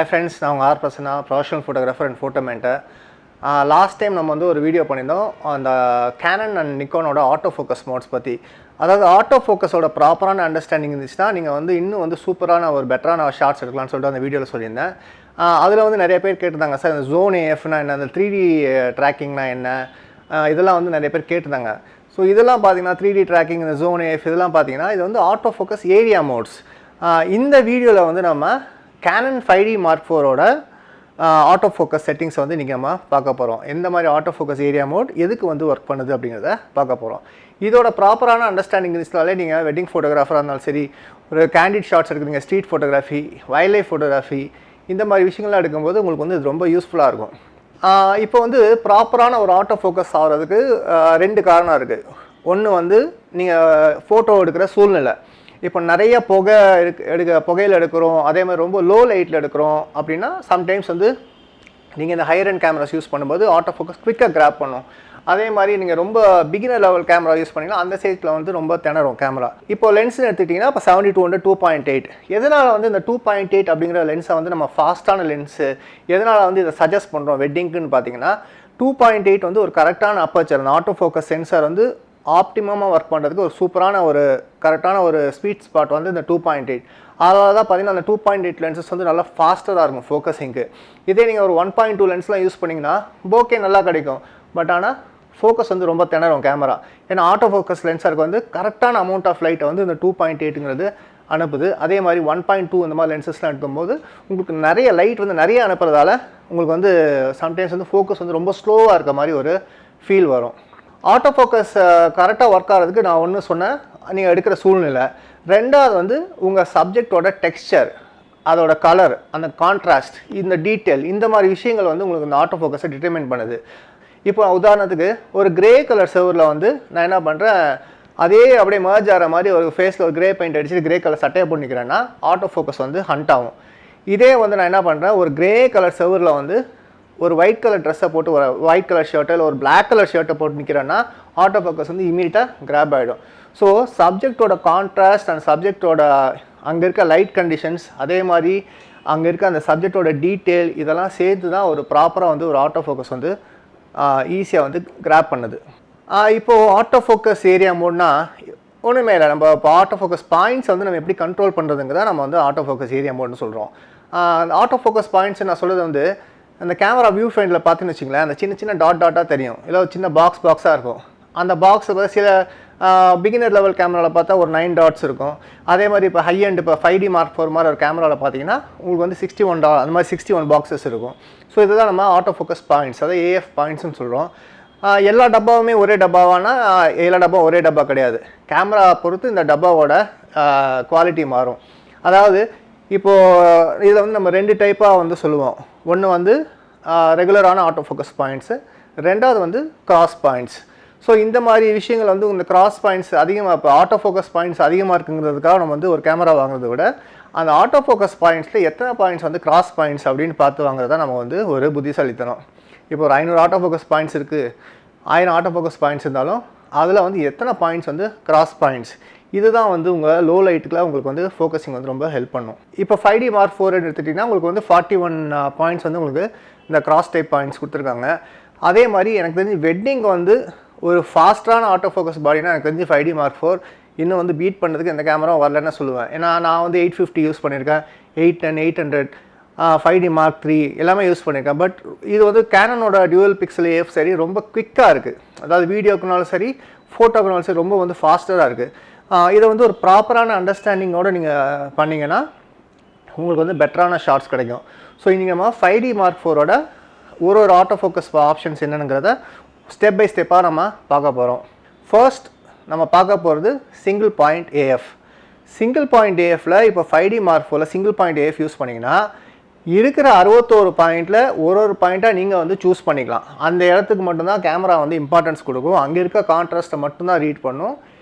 Hi friends, நான் R.Prasanna, professional photographer and photo mentor. Last time நம்ம வந்து ஒரு வீடியோ பண்ணியிருந்தோம் அந்த CANON and Nikonோட autofocus modes பற்றி. அதாவது autofocusோட ப்ராப்பரான அண்டர்ஸ்டாண்டிங் இருந்துச்சுன்னா நீங்கள் வந்து இன்னும் வந்து சூப்பரான ஒரு பெட்டரான ஷார்ட்ஸ் எடுக்கலாம்னு சொல்லிட்டு அந்த வீடியோவில் சொல்லியிருந்தேன். அதில் வந்து நிறைய பேர் கேட்டிருந்தாங்க, சார் இந்த ஜோன் ஏஎஃப்னா என்ன, அந்த 3D ட்ராக்கிங்னா என்ன, இதெல்லாம் வந்து நிறைய பேர் கேட்டிருந்தாங்க. ஸோ இதெல்லாம் பார்த்தீங்கன்னா 3D ட்ராக்கிங், இந்த ஜோன் ஏஎஃப் இதெல்லாம் பார்த்தீங்கன்னா இது வந்து ஆட்டோஃபோக்கஸ் ஏரியா மோட்ஸ். இந்த வீடியோவில் வந்து நம்ம CANON 5D Mark IVோட ஆட்டோஃபோக்கஸ் செட்டிங்ஸ் வந்து இன்றைக்கி நம்ம பார்க்க போகிறோம். எந்த மாதிரி ஆட்டோஃபோக்கஸ் ஏரியா மோட் எதுக்கு வந்து ஒர்க் பண்ணுது அப்படிங்கிறத பார்க்க போகிறோம். இதோட ப்ராப்பரான அண்டர்ஸ்டாண்டிங் இருந்துச்சுனாலே நீங்கள் வெட்டிங் ஃபோட்டோகிராஃபராக இருந்தாலும் சரி, ஒரு கேண்டிட் ஷாட்ஸ் எடுக்கிறீங்க, street photography, wild life photography, இந்த மாதிரி விஷயங்கள்லாம் எடுக்கும்போது உங்களுக்கு வந்து இது ரொம்ப யூஸ்ஃபுல்லாக இருக்கும். இப்போ வந்து ப்ராப்பரான ஒரு ஆட்டோஃபோக்கஸ் ஆகிறதுக்கு ரெண்டு காரணம் இருக்குது. ஒன்று வந்து நீங்கள் ஃபோட்டோ எடுக்கிற சூழ்நிலை. இப்போ நிறைய புகையில் எடுக்கிறோம், அதே மாதிரி ரொம்ப லோ லைட்டில் எடுக்கிறோம் அப்படின்னா சம்டைம்ஸ் வந்து நீங்கள் இந்த ஹையர் அண்ட் கேமராஸ் யூஸ் பண்ணும்போது ஆட்டோஃபோக்கஸ் குவிக்காக கிராப் பண்ணும். அதே மாதிரி நீங்கள் ரொம்ப பிகினர் லெவல் கேமரா யூஸ் பண்ணிங்கன்னா அந்த சைஸில் வந்து ரொம்ப திணறும் கேமரா. இப்போ லென்ஸ்னு எடுத்துக்கிட்டிங்கன்னா இப்போ 70-200 2.8. எதனால் வந்து இந்த 2.8 அப்படிங்கிற லென்ஸை வந்து நம்ம ஃபாஸ்ட்டான லென்ஸு எதனால் வந்து இதை சஜஸ்ட் பண்ணுறோம் வெட்டிங்க்குன்னு பார்த்தீங்கன்னா 2.8 வந்து ஒரு கரெக்டான அப்பர்ச்சர். அந்த ஆட்டோஃபோக்கஸ் சென்சார் வந்து ஆப்டிமமாக ஒர்க் பண்ணுறதுக்கு ஒரு சூப்பரான ஒரு கரெக்டான ஒரு ஸ்வீட் ஸ்பாட் வந்து இந்த 2.8. அதனால தான் பார்த்தீங்கன்னா அந்த 2.8 லென்சஸ் வந்து நல்லா ஃபாஸ்ட்டாக இருக்கும் ஃபோக்கஸிங்க்கு. இதே நீங்கள் ஒரு 1.2 லென்ஸ்லாம் யூஸ் பண்ணிங்கன்னா போக்கே நல்லா கிடைக்கும், பட் ஆனால் ஃபோக்கஸ் வந்து ரொம்ப திணறும் கேமரா. ஏன்னா ஆட்டோஃபோக்கஸ் லென்ஸருக்கு வந்து கரெக்டான அமௌண்ட் ஆஃப் லைட்டை வந்து இந்த 2.8ங்கிறது அனுப்புது. அதே மாதிரி 1.2 இந்த மாதிரி லென்சஸ்லாம் எடுக்கும்போது உங்களுக்கு நிறைய லைட் வந்து நிறைய அனுப்புறதால உங்களுக்கு வந்து சம்டைம்ஸ் வந்து ஃபோக்கஸ் வந்து ரொம்ப ஸ்லோவாக இருக்க மாதிரி ஒரு ஃபீல் வரும். ஆட்டோஃபோக்கஸ் கரெக்டாக ஒர்க் ஆகிறதுக்கு நான் ஒன்று சொன்னேன், நீங்கள் எடுக்கிற சூழ்நிலை. ரெண்டாவது வந்து உங்கள் சப்ஜெக்டோட டெக்ஸ்சர், அதோட கலர், அந்த கான்ட்ராஸ்ட், இந்த டீட்டெயில், இந்த மாதிரி விஷயங்கள் வந்து உங்களுக்கு இந்த ஆட்டோஃபோக்கஸை டிட்டர்மைன் பண்ணுது. இப்போ உதாரணத்துக்கு ஒரு கிரே கலர் செவரில் வந்து நான் என்ன பண்ணுறேன், அதே அப்படியே மர்ஜ் ஆகிற மாதிரி ஒரு ஃபேஸில் ஒரு கிரே பெயிண்ட் அடிச்சுட்டு கிரே கலர் சட்டையை போட்டுக்கிறேன்னா ஆட்டோஃபோக்கஸ் வந்து ஹண்ட் ஆகும். இதே வந்து நான் என்ன பண்ணுறேன், ஒரு கிரே கலர் செவரில் வந்து ஒரு ஒயிட் கலர் ட்ரெஸ்ஸை போட்டு ஒரு ஒயிட் கலர் ஷர்ட்டை இல்லை ஒரு பிளாக் கலர் ஷர்ட்டை போட்டு நிற்கிறேன்னா ஆட்டோஃபோக்கஸ் வந்து இமீடியட்டாக கிராப் ஆகிடும். ஸோ சப்ஜெக்டோட கான்ட்ராஸ்ட் அண்ட் சப்ஜெக்டோட அங்கே இருக்க லைட் கண்டிஷன்ஸ், அதே மாதிரி அங்கே இருக்க அந்த சப்ஜெக்டோட டீட்டெயில், இதெல்லாம் சேர்த்து தான் ஒரு ப்ராப்பராக வந்து ஒரு ஆட்டோஃபோக்கஸ் வந்து ஈஸியாக வந்து கிராப் பண்ணுது. இப்போது ஆட்டோஃபோக்கஸ் ஏரியா மோட்னா ஒன்றுமே இல்லை, நம்ம இப்போ ஆட்டோஃபோக்கஸ் பாயிண்ட்ஸ் வந்து நம்ம எப்படி கண்ட்ரோல் பண்ணுறதுங்கிறத நம்ம வந்து ஆட்டோஃபோக்கஸ் ஏரியா மோட்னு சொல்கிறோம். ஆட்டோஃபோக்கஸ் பாயிண்ட்ஸ் நான் சொல்கிறது வந்து அந்த கேமரா வியூ ஃபைண்டில் பார்த்துன்னு வச்சிங்களேன், அந்த சின்ன சின்ன டாட்டாக தெரியும், இல்லை ஒரு சின்ன பாக்ஸாக இருக்கும். அந்த பாக்ஸில் சில பிகினர் லெவல் கேமராவில் பார்த்தா ஒரு 9 டாட்ஸ் இருக்கும். அதே மாதிரி இப்போ ஹை அண்ட் இப்போ 5D Mark IV மாதிரி ஒரு கேமராவில் பார்த்தீங்கன்னா உங்களுக்கு வந்து 61 அந்த மாதிரி 61 பாக்ஸஸ் இருக்கும். ஸோ இதுதான் நம்ம ஆட்டோஃபோக்கஸ் பாயிண்ட்ஸ், அதாவது ஏஎஃப் பாயிண்ட்ஸ்னு சொல்கிறோம். எல்லா டப்பாவுமே ஒரே டப்பாவானா எல்லா டப்பாவும் ஒரே டப்பா கிடையாது. கேமரா பொறுத்து இந்த டப்பாவோட குவாலிட்டி மாறும். அதாவது இப்போது இதில் வந்து நம்ம ரெண்டு டைப்பாக வந்து சொல்லுவோம். ஒன்று வந்து ரெகுலரான ஆட்டோஃபோக்கஸ் பாயிண்ட்ஸு, ரெண்டாவது வந்து கிராஸ் பாயிண்ட்ஸ். ஸோ இந்த மாதிரி விஷயங்கள் வந்து இந்த கிராஸ் பாயிண்ட்ஸ் அதிகமாக, இப்போ ஆட்டோஃபோக்கஸ் பாயிண்ட்ஸ் அதிகமாக இருக்குங்கிறதுக்காக நம்ம வந்து ஒரு கேமரா வாங்குறதை விட அந்த ஆட்டோஃபோக்கஸ் பாயிண்ட்ஸில் எத்தனை பாயிண்ட்ஸ் வந்து கிராஸ் பாயிண்ட்ஸ் அப்படின்னு பார்த்து வாங்குறதா நம்ம வந்து ஒரு புத்திசாலித்தனம். இப்போ ஒரு 500 ஆட்டோஃபோக்கஸ் பாயிண்ட்ஸ் இருக்குது, 1000 ஆட்டோஃபோக்கஸ் பாயிண்ட்ஸ் இருந்தாலும் அதில் வந்து எத்தனை பாயிண்ட்ஸ் வந்து கிராஸ் பாயிண்ட்ஸ், இதுதான் வந்து உங்கள் லோ லைட்டுக்குலாம் உங்களுக்கு வந்து ஃபோக்கஸிங் வந்து ரொம்ப ஹெல்ப் பண்ணும். இப்போ 5D Mark IV எடுத்துட்டிங்கன்னா உங்களுக்கு வந்து 41 பாயிண்ட்ஸ் வந்து உங்களுக்கு இந்த கிராஸ் டைப் பாயிண்ட்ஸ் கொடுத்துருக்காங்க. அதே மாதிரி எனக்கு தெரிஞ்சு வெட்டிங் வந்து ஒரு ஃபாஸ்ட்டான ஆட்டோஃபோக்கஸ் பாடினா எனக்கு தெரிஞ்சு 5D Mark IV இன்னும் வந்து பீட் பண்ணுறதுக்கு எந்த கேமராவும் வரலன்னு சொல்லுவேன். ஏன்னா நான் வந்து 850 யூஸ் பண்ணியிருக்கேன், 810, 800, 5D Mark III எல்லாமே யூஸ் பண்ணியிருக்கேன். பட் இது வந்து கேனனோட டியூவல் பிக்சல் ஏஎஃப் சரி ரொம்ப குவிக்காக இருக்குது. அதாவது வீடியோக்குனாலும் சரி ஃபோட்டோக்குனாலும் சரி ரொம்ப வந்து ஃபாஸ்ட்டாக இருக்குது. இதை வந்து ஒரு ப்ராப்பரான அண்டர்ஸ்டாண்டிங்கோடு நீங்கள் பண்ணிங்கன்னா உங்களுக்கு வந்து பெட்டரான ஷார்ட்ஸ் கிடைக்கும். ஸோ இன்றைக்கி நம்ம 5D Mark IVோட ஒரு ஆட்டோஃபோக்கஸ் ஆப்ஷன்ஸ் என்னங்கிறத ஸ்டெப் பை ஸ்டெப்பாக நம்ம பார்க்க போகிறோம். ஃபர்ஸ்ட் நம்ம பார்க்க போகிறது single point AF. Single point ஏஎஃப்பில் இப்போ 5D Mark IVல சிங்கிள் பாயிண்ட் ஏஎஃப் யூஸ் பண்ணிங்கன்னா இருக்கிற 61 பாயிண்டில் ஒரு பாயிண்ட்டாக நீங்கள் வந்து சூஸ் பண்ணிக்கலாம். அந்த இடத்துக்கு மட்டும்தான் கேமரா வந்து இம்பார்ட்டன்ஸ் கொடுக்கும், அங்கே இருக்க கான்ட்ராஸ்ட்டை மட்டும்தான் ரீட் பண்ணும்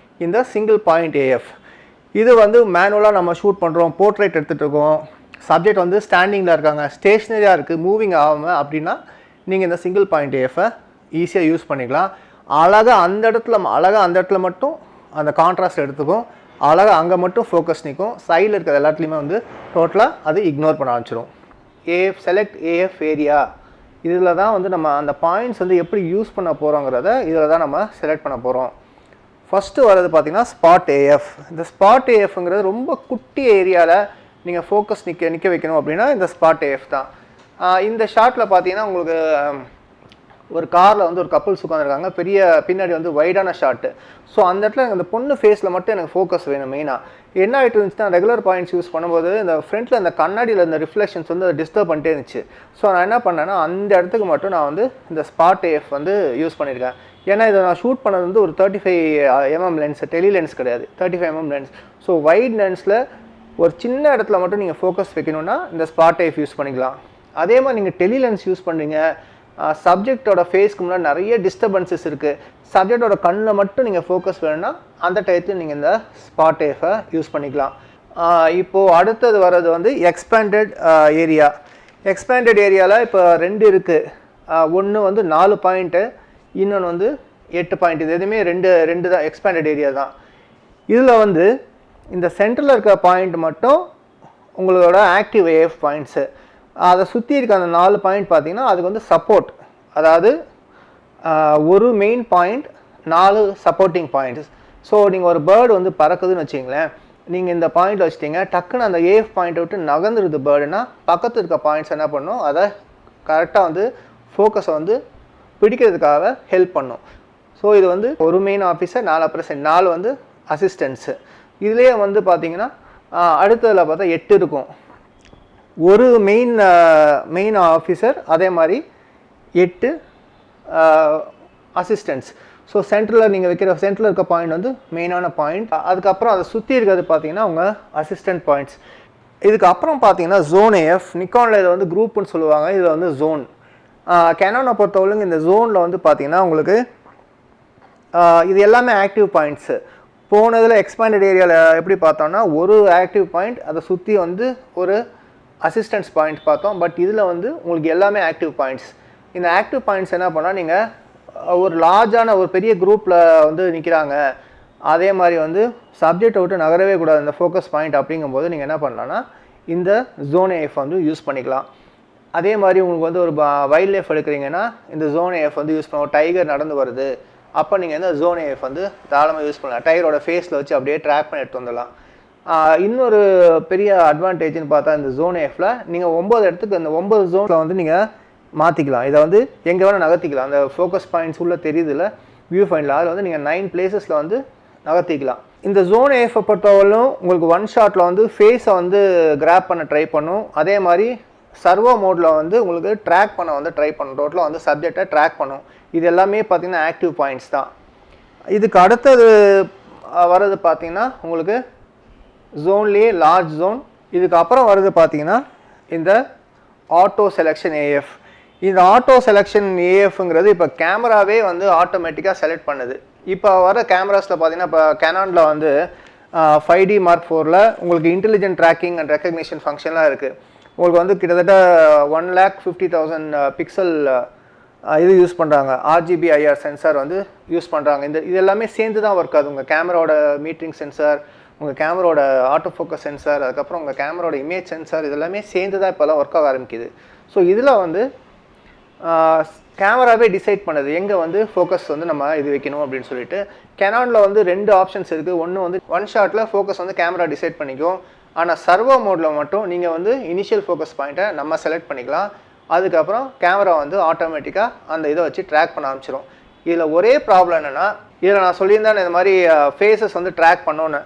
இந்த சிங்கிள் பாயிண்ட் ஏஎஃப். இது வந்து மேனுவலாக நம்ம ஷூட் பண்ணுறோம், போர்ட்ரேட் எடுத்துகிட்டு இருக்கோம், சப்ஜெக்ட் வந்து ஸ்டாண்டிங்கில் இருக்காங்க, ஸ்டேஷ்னரியாக இருக்குது, மூவிங் ஆகாமல் அப்படின்னா நீங்கள் இந்த சிங்கிள் பாயிண்ட் ஏஎஃபை ஈஸியாக யூஸ் பண்ணிக்கலாம். அழகாக அந்த இடத்துல மட்டும் அந்த கான்ட்ராஸ்ட் எடுத்துக்கும், அழகாக அங்கே மட்டும் ஃபோக்கஸ் நிற்கும், சைடில் இருக்கிற எல்லாத்துலேயுமே வந்து டோட்டலாக அது இக்னோர் பண்ண ஆரம்பிச்சிடும். AF select AF area. இதில் தான் வந்து நம்ம அந்த பாயிண்ட்ஸ் வந்து எப்படி யூஸ் பண்ண போகிறோங்கிறத இதில் தான் நம்ம செலக்ட் பண்ண போகிறோம். ஃபஸ்ட்டு வர்றது பார்த்திங்கன்னா ஸ்பாட் ஏஎஃப். இந்த ஸ்பாட் ஏஎஃப்ங்கிறது ரொம்ப குட்டி ஏரியாவில் நீங்கள் ஃபோக்கஸ் நிற்க வைக்கணும் அப்படின்னா இந்த ஸ்பாட் ஏஎஃப் தான். இந்த ஷாட்டில் பார்த்தீங்கன்னா உங்களுக்கு ஒரு காரில் வந்து ஒரு கப்புள்ஸ் உட்காந்துருக்காங்க, பெரிய பின்னாடி வந்து வைடான ஷாட்டு. ஸோ அந்த இடத்துல அந்த பொண்ணு ஃபேஸில் மட்டும் எனக்கு ஃபோக்கஸ் வேணும். மெயினாக என்ன ஆகிட்டு இருந்துச்சுன்னா, ரெகுலர் பாயிண்ட்ஸ் யூஸ் பண்ணும்போது இந்த ஃப்ரண்ட்டில் அந்த கண்ணாடியில் இந்த ரிஃப்ளெக்ஷன்ஸ் வந்து டிஸ்டர்ப் பண்ணிட்டே இருந்துச்சு. ஸோ நான் என்ன பண்ணேன்னா, அந்த இடத்துக்கு மட்டும் நான் வந்து இந்த ஸ்பாட் ஏஎஃப் வந்து யூஸ் பண்ணியிருக்கேன். ஏன்னா இதை நான் ஷூட் பண்ணது வந்து ஒரு 35mm லென்ஸ், டெலி லென்ஸ் கிடையாது, 35mm லென்ஸ். ஸோ வைட் லென்ஸில் ஒரு சின்ன இடத்துல மட்டும் நீங்கள் ஃபோக்கஸ் வைக்கணும்னா இந்த ஸ்பாட் ஏஎஃப் யூஸ் பண்ணிக்கலாம். அதே மாதிரி நீங்கள் டெலி லென்ஸ் யூஸ் பண்ணுறீங்க, சப்ஜெக்டோட ஃபேஸ்க்கு முன்னாடி நிறைய டிஸ்டர்பன்சஸ் இருக்குது, சப்ஜெக்டோட கண்ணில் மட்டும் நீங்கள் ஃபோக்கஸ் வேணும்னா அந்த டயத்தில் நீங்கள் இந்த ஸ்பாட் ஏஎஃபை யூஸ் பண்ணிக்கலாம். இப்போது அடுத்தது வர்றது வந்து எக்ஸ்பேண்டட் ஏரியா. எக்ஸ்பேண்டட் ஏரியாவில் இப்போ 2 இருக்குது. ஒன்று வந்து 4 பாயிண்ட்டு, இன்னொன்று வந்து 8 பாயிண்ட். இது எதுவுமே ரெண்டு தான் எக்ஸ்பேண்டட் ஏரியா தான். இதில் வந்து இந்த சென்டரில் இருக்க பாயிண்ட் மட்டும் உங்களோட ஆக்டிவ் ஏஎஃப் பாயிண்ட்ஸு. அதை சுற்றி இருக்க அந்த 4 பாயிண்ட் பார்த்தீங்கன்னா அதுக்கு வந்து சப்போர்ட், அதாவது ஒரு main point 4 supporting points. So நீங்கள் ஒரு பேர்டு வந்து பறக்குதுன்னு வச்சிங்களேன், நீங்கள் இந்த பாயிண்ட் வச்சிட்டிங்க, டக்குன்னு அந்த ஏஎஃப் பாயிண்ட்டை விட்டு நகர்ந்துருது பேர்டுனா பக்கத்தில் இருக்க பாயிண்ட்ஸ் என்ன பண்ணும், அதை கரெக்டாக வந்து ஃபோக்கஸை வந்து பிடிக்கிறதுக்காக ஹெல்ப் பண்ணும். ஸோ இது வந்து ஒரு மெயின் ஆஃபீஸர், 4 அப்ரசன்ட், 4 வந்து அசிஸ்டன்ஸு. இதுலேயே வந்து பார்த்தீங்கன்னா அடுத்ததில் பார்த்தா 8 இருக்கும். ஒரு மெயின் ஆஃபீஸர், அதே மாதிரி 8 அசிஸ்டன்ட்ஸ். ஸோ சென்டரில் நீங்கள் வைக்கிற சென்டரில் இருக்க பாயிண்ட் வந்து மெயினான பாயிண்ட். அதுக்கப்புறம் அதை சுற்றி இருக்கிறது பார்த்தீங்கன்னா உங்கள் அசிஸ்டன்ட் பாயிண்ட்ஸ். இதுக்கப்புறம் பார்த்தீங்கன்னா ஜோன் ஏஎஃப். நிக்கானில் இதை வந்து குரூப்புன்னு சொல்லுவாங்க, இதில் வந்து ஜோன். கேனானை பொறுத்தவரைக்கும் இந்த ஜோனில் வந்து பார்த்தீங்கன்னா உங்களுக்கு இது எல்லாமே ஆக்டிவ் பாயிண்ட்ஸு. போனதில் எக்ஸ்பேண்டட் ஏரியாவில் எப்படி பார்த்தோம்னா ஒரு ஆக்டிவ் பாயிண்ட், அதை சுற்றி வந்து ஒரு அசிஸ்டன்ஸ் பாயிண்ட் பார்த்தோம். பட் இதில் வந்து உங்களுக்கு எல்லாமே ஆக்டிவ் பாயிண்ட்ஸ். இந்த ஆக்டிவ் பாயிண்ட்ஸ் என்ன பண்ணால், நீங்கள் ஒரு லார்ஜான ஒரு பெரிய குரூப்பில் வந்து நிற்கிறாங்க, அதே மாதிரி வந்து சப்ஜெக்டை விட்டு நகரவே கூடாது இந்த ஃபோக்கஸ் பாயிண்ட் அப்படிங்கும்போது நீங்கள் என்ன பண்ணலான்னா இந்த ஜோன் ஏஎஃப் வந்து யூஸ் பண்ணிக்கலாம். அதே மாதிரி உங்களுக்கு வந்து ஒரு வைல்ட் லைஃப் எடுக்கிறீங்கன்னா இந்த ஜோன் ஏஎஃப் வந்து யூஸ் பண்ணுவோம். டைகர் நடந்து வருது, அப்போ நீங்கள் இந்த ஜோன் ஏஎஃப் வந்து தாராளமாக யூஸ் பண்ணலாம். டைகரோட ஃபேஸில் வச்சு அப்படியே ட்ராக் பண்ணி எடுத்து வந்துடலாம். இன்னொரு பெரிய அட்வான்டேஜ்னு பார்த்தா இந்த ஜோன் ஏஎஃப்பில் நீங்கள் 9 இடத்துக்கு இந்த 9 ஜோனில் வந்து நீங்கள் மாற்றிக்கலாம். இதை வந்து எங்கே வேணால் நகர்த்திக்கலாம். அந்த ஃபோக்கஸ் பாயிண்ட்ஸ் உள்ள தெரியுதுல வியூ ஃபைண்டில், அதில் வந்து நீங்கள் 9 பிளேசஸில் வந்து நகர்த்திக்கலாம். இந்த ஜோன் ஏஎஃப்பை பொறுத்தவரையிலும் உங்களுக்கு ஒன் ஷாட்டில் வந்து ஃபேஸை வந்து கிராப் பண்ண ட்ரை பண்ணும். அதே மாதிரி சர்வோ மோடில் வந்து உங்களுக்கு ட்ராக் பண்ண வந்து ட்ரை பண்ணும். டோட்டலாக வந்து சப்ஜெக்டை ட்ராக் பண்ணும். இது எல்லாமே பார்த்திங்கன்னா ஆக்டிவ் பாயிண்ட்ஸ் தான். இதுக்கு அடுத்தது வர்றது பார்த்திங்கன்னா உங்களுக்கு ஜோன்லேயே லார்ஜ் ஜோன். இதுக்கப்புறம் வர்றது பார்த்திங்கன்னா இந்த ஆட்டோ செலெக்ஷன் ஏஎஃப். இந்த ஆட்டோ செலெக்ஷன் ஏஎஃப்ங்கிறது இப்போ கேமராவே வந்து ஆட்டோமேட்டிக்காக செலக்ட் பண்ணுது. இப்போ வர கேமராஸில் பார்த்தீங்கன்னா இப்போ கேனானில் வந்து 5D Mark 4ல் உங்களுக்கு இன்டெலிஜென்ட் ட்ராக்கிங் அண்ட் ரெக்கக்னிஷன் ஃபங்க்ஷன்லாம் இருக்குது. உங்களுக்கு வந்து கிட்டத்தட்ட 1,50,000 பிக்சல் இது யூஸ் பண்ணுறாங்க. RGB IR சென்சார் வந்து யூஸ் பண்ணுறாங்க. இது எல்லாமே சேர்ந்து தான் ஒர்க் ஆகுது. உங்கள் கேமராவோட மீட்டரிங் சென்சார், உங்கள் கேமராவோட ஆட்டோ ஃபோக்கஸ் சென்சார், அதுக்கப்புறம் உங்கள் கேமராவோட இமேஜ் சென்சார், இதெல்லாமே சேர்ந்து தான் இப்போலாம் ஒர்க் ஆக ஆரம்பிக்குது. ஸோ இதில் வந்து கேமராவே டிசைட் பண்ணுது எங்கே வந்து ஃபோக்கஸ் வந்து நம்ம இது வைக்கணும் அப்படின்னு சொல்லிட்டு. கேனானில் வந்து 2 ஆப்ஷன்ஸ் இருக்குது. ஒன்று வந்து ஒன் ஷாட்டில் ஃபோக்கஸ் வந்து கேமரா டிசைட் பண்ணிக்கும். ஆனால் சர்வோ மோடில் மட்டும் நீங்கள் வந்து இனிஷியல் ஃபோக்கஸ் பாயிண்ட்டை நம்ம செலக்ட் பண்ணிக்கலாம். அதுக்கப்புறம் கேமரா வந்து ஆட்டோமேட்டிக்காக அந்த இதை வச்சு ட்ராக் பண்ண ஆரம்பிச்சிடும். இதில் ஒரே ப்ராப்ளம் என்னென்னா, இதில் நான் சொல்லியிருந்தேன் இந்த மாதிரி ஃபேஸஸ் வந்து ட்ராக் பண்ணோன்னு.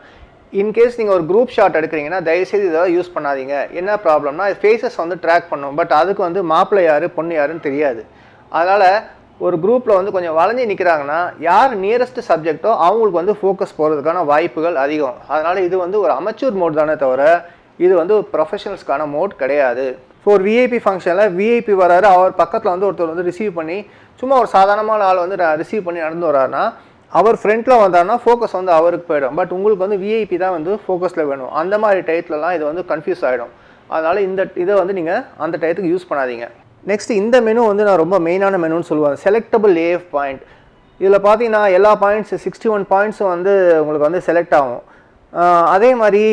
இன்கேஸ் நீங்கள் ஒரு குரூப் ஷாட் எடுக்கிறீங்கன்னா தயவுசெய்து இதை யூஸ் பண்ணாதீங்க. என்ன ப்ராப்ளம்னா, ஃபேஸஸ் வந்து ட்ராக் பண்ணும், பட் அதுக்கு வந்து மாப்பிள்ளை யார் பொண்ணு யாருன்னு தெரியாது. அதனால் ஒரு குரூப்பில் வந்து கொஞ்சம் வளைஞ்சி நிற்கிறாங்கன்னா யார் நியரஸ்ட் சப்ஜெக்டோ அவங்களுக்கு வந்து ஃபோக்கஸ் போகிறதுக்கான வாய்ப்புகள் அதிகம். அதனால் இது வந்து ஒரு அமெச்சூர் மோட் தானே தவிர இது வந்து ஒரு ப்ரொஃபஷனல்ஸ்க்கான மோட் கிடையாது. ஃபார் விஐபி ஃபங்க்ஷனில் விஐபி வராரு, அவர் பக்கத்தில் வந்து ஒருத்தர் வந்து ரிசீவ் பண்ணி, சும்மா ஒரு சாதாரணமான ஆள் வந்து ரிசீவ் பண்ணி நடந்து வர்றாருன்னா அவர் ஃப்ரண்ட்டில் வந்தாருன்னா ஃபோக்கஸ் வந்து அவருக்கு போயிடும். பட் உங்களுக்கு வந்து விஐபி தான் வந்து ஃபோக்கஸில் வேணும். அந்த மாதிரி டயத்துலலாம் இது வந்து கன்ஃபியூஸ் ஆகிடும். அதனால் இதை வந்து நீங்கள் அந்த டயத்துக்கு யூஸ் பண்ணாதீங்க. நெக்ஸ்ட் இந்த மெனு வந்து நான் ரொம்ப மெயினான மெனுன்னு சொல்லுவேன், செலக்டபிள் ஏஎஃப் பாயிண்ட். இதில் பார்த்தீங்கன்னா எல்லா பாயிண்ட்ஸ் 61 பாயிண்ட்ஸும் வந்து உங்களுக்கு வந்து செலக்ட் ஆகும். அதே மாதிரி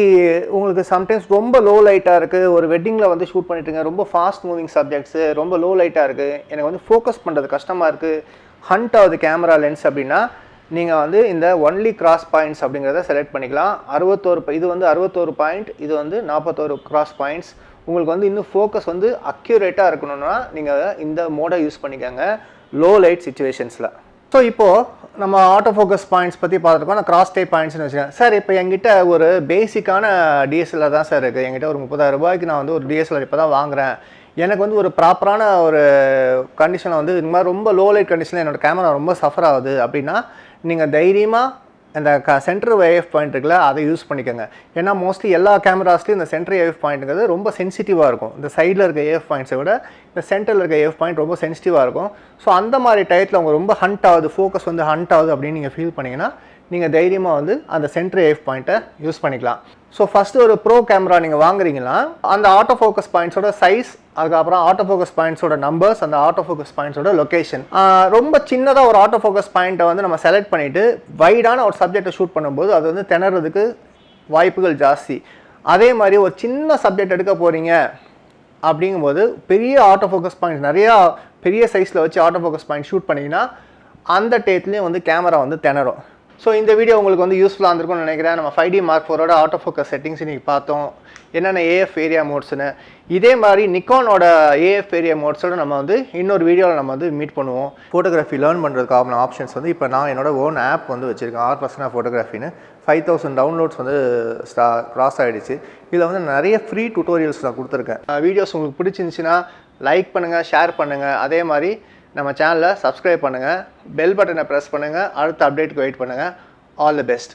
உங்களுக்கு சம்டைம்ஸ் ரொம்ப லோ லைட்டாக இருக்குது, ஒரு வெட்டிங்கில் வந்து ஷூட் பண்ணிட்டுருங்க, ரொம்ப ஃபாஸ்ட் மூவிங் சப்ஜெக்ட்ஸு, ரொம்ப லோ லைட்டாக இருக்குது, எனக்கு வந்து ஃபோக்கஸ் பண்ணுறது கஷ்டமாக இருக்குது, ஹண்ட் ஆகுது கேமரா லென்ஸ் அப்படின்னா நீங்கள் வந்து இந்த ஒன்லி கிராஸ் பாயிண்ட்ஸ் அப்படிங்கிறத செலக்ட் பண்ணிக்கலாம். 61 இது வந்து 61 பாயிண்ட், இது வந்து 41 கிராஸ் பாயிண்ட்ஸ். உங்களுக்கு வந்து இன்னும் ஃபோக்கஸ் வந்து அக்யூரேட்டாக இருக்கணும்னா நீங்கள் இந்த மோடை யூஸ் பண்ணிக்கோங்க லோ லைட் சுச்சுவேஷன்ஸில். ஸோ இப்போது நம்ம ஆட்டோ ஃபோக்கஸ் பாயிண்ட்ஸ் பற்றி பார்த்துருக்கோம். நான் கிராஸ் டைப் பாயிண்ட்ஸ்னு வச்சுக்கேன். சார் இப்போ என்கிட்ட ஒரு பேசிக்கான டிஎஸ்எல்ஆர் தான் சார் இருக்குது, என்கிட்ட ஒரு 30,000 ரூபாய்க்கு நான் வந்து ஒரு டிஎஸ்எல்ஆர் இப்போ தான் வாங்குகிறேன், எனக்கு வந்து ஒரு ப்ராப்பரான ஒரு கண்டிஷனில் வந்து இந்த மாதிரி ரொம்ப லோ லைட் கண்டிஷனில் என்னோடய கேமரா ரொம்ப சஃபர் ஆகுது அப்படின்னா நீங்கள் தைரியமாக இந்த சென்டர் ஏஎஃப் பாயிண்ட் இருக்குல்ல அதை யூஸ் பண்ணிக்கோங்க. ஏன்னா மோஸ்ட்லி எல்லா கேமராஸ்லையும் இந்த சென்டர் ஏஎஃப் பாயிண்ட்டுங்கிறது ரொம்ப சென்சிட்டிவாக இருக்கும். இந்த சைடில் இருக்க ஏஎஃப் பாயிண்ட்ஸை விட இந்த சென்டரில் இருக்க ஏஎஃப் பாயிண்ட் ரொம்ப சென்சிட்டிவாக இருக்கும். ஸோ அந்த மாதிரி டயத்தில் அவங்க ரொம்ப ஹண்ட் ஆகுது, ஃபோக்கஸ் வந்து ஹண்ட் ஆகுது அப்படின்னு நீங்கள் ஃபீல் பண்ணிங்கன்னா நீங்கள் தைரியமாக வந்து அந்த சென்டர் ஏஎஃப் பாயிண்ட்டை யூஸ் பண்ணிக்கலாம். ஸோ ஃபஸ்ட்டு ஒரு ப்ரோ கேமரா நீங்கள் வாங்குறீங்கன்னா அந்த ஆட்டோ ஃபோக்கஸ் பாயிண்ட்ஸோட சைஸ், அதுக்கப்புறம் ஆட்டோ ஃபோக்கஸ் பாயிண்ட்ஸோட நம்பர்ஸ், அந்த ஆட்டோ ஃபோக்கஸ் பாயிண்ட்ஸோட லொக்கேஷன். ரொம்ப சின்னதாக ஒரு ஆட்டோ ஃபோக்கஸ் பாயிண்ட்டை வந்து நம்ம செலக்ட் பண்ணிவிட்டு வைடான ஒரு சப்ஜெக்டை ஷூட் பண்ணும்போது அது வந்து திணறதுக்கு வாய்ப்புகள் ஜாஸ்தி. அதே மாதிரி ஒரு சின்ன சப்ஜெக்ட் எடுக்க போகிறீங்க அப்படிங்கும்போது பெரிய ஆட்டோ ஃபோக்கஸ் பாயிண்ட்ஸ் நிறையா பெரிய சைஸில் வச்சு ஆட்டோ ஃபோக்கஸ் பாயிண்ட் ஷூட் பண்ணிங்கன்னா அந்த டேட்லேயும் வந்து கேமரா வந்து திணறும். ஸோ இந்த வீடியோ உங்களுக்கு வந்து யூஸ்ஃபுல்லாக இருந்திருக்கும்னு நினைக்கிறேன். நம்ம 5D Mark 4ஓட ஆட்டோ ஃபோக்கஸ் செட்டிங்ஸ் இன்றைக்கி பார்த்தோம், என்னென்ன ஏஎஃப் ஏரியா மோட்ஸ்னு. இதே மாதிரி நிக்கானோட ஏஎஃப் ஏரியா மோட்ஸோட நம்ம வந்து இன்னொரு வீடியோவில் நம்ம வந்து மீட் பண்ணுவோம். ஃபோட்டோகிராஃபி லேர்ன் பண்ணுறதுக்கான ஆப்ஷன்ஸ் வந்து இப்போ நான் என்னோட ஓன் ஆப் வந்து வச்சுருக்கேன், R.Prasanna ஃபோட்டோகிராஃபின்னு. 5,000 டவுன்லோட்ஸ் வந்து க்ராஸ் ஆகிடுச்சு. இதில் வந்து நிறைய ஃப்ரீ டுட்டோரியல்ஸ் நான் கொடுத்துருக்கேன். வீடியோஸ் உங்களுக்கு பிடிச்சிருந்துச்சின்னா லைக் பண்ணுங்கள், ஷேர் பண்ணுங்கள். அதே மாதிரி நம்ம சேனலை சப்ஸ்கிரைப் பண்ணுங்கள், பெல் பட்டனை ப்ரெஸ் பண்ணுங்கள், அடுத்த அப்டேட்டுக்கு வெயிட் பண்ணுங்கள். All the best.